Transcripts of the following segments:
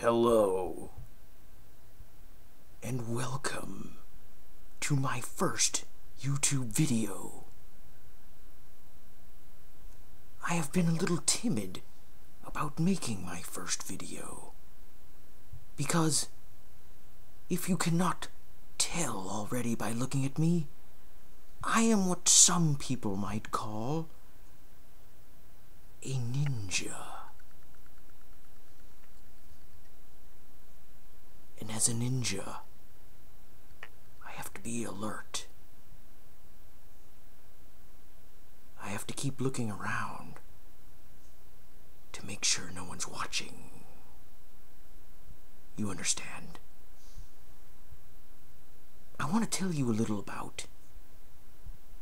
Hello, and welcome to my first YouTube video. I have been a little timid about making my first video, because if you cannot tell already by looking at me, I am what some people might call a ninja. And as a ninja, I have to be alert. I have to keep looking around to make sure no one's watching. You understand? I want to tell you a little about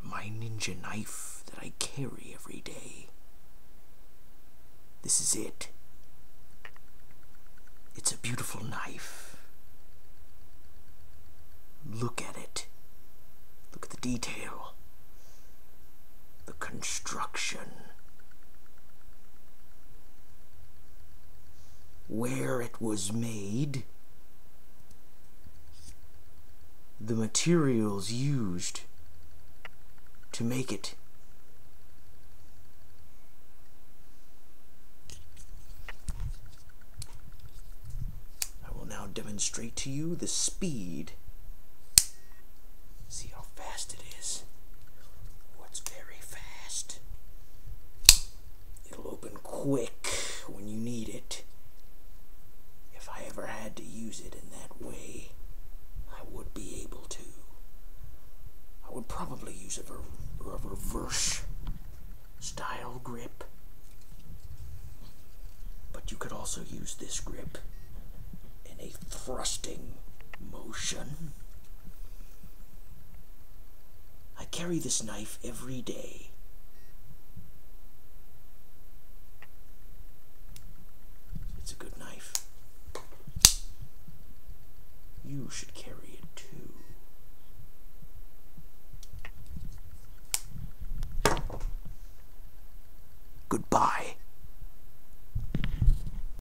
my ninja knife that I carry every day. This is it. It's a beautiful knife. Look at it. Look at the detail. The construction. Where it was made. The materials used to make it. I will now demonstrate to you the speed. See how fast it is. Oh, it's very fast. It'll open quick when you need it. If I ever had to use it in that way, I would be able to. I would probably use a reverse style grip. But you could also use this grip in a thrusting motion. I carry this knife every day. It's a good knife. You should carry it too. Goodbye.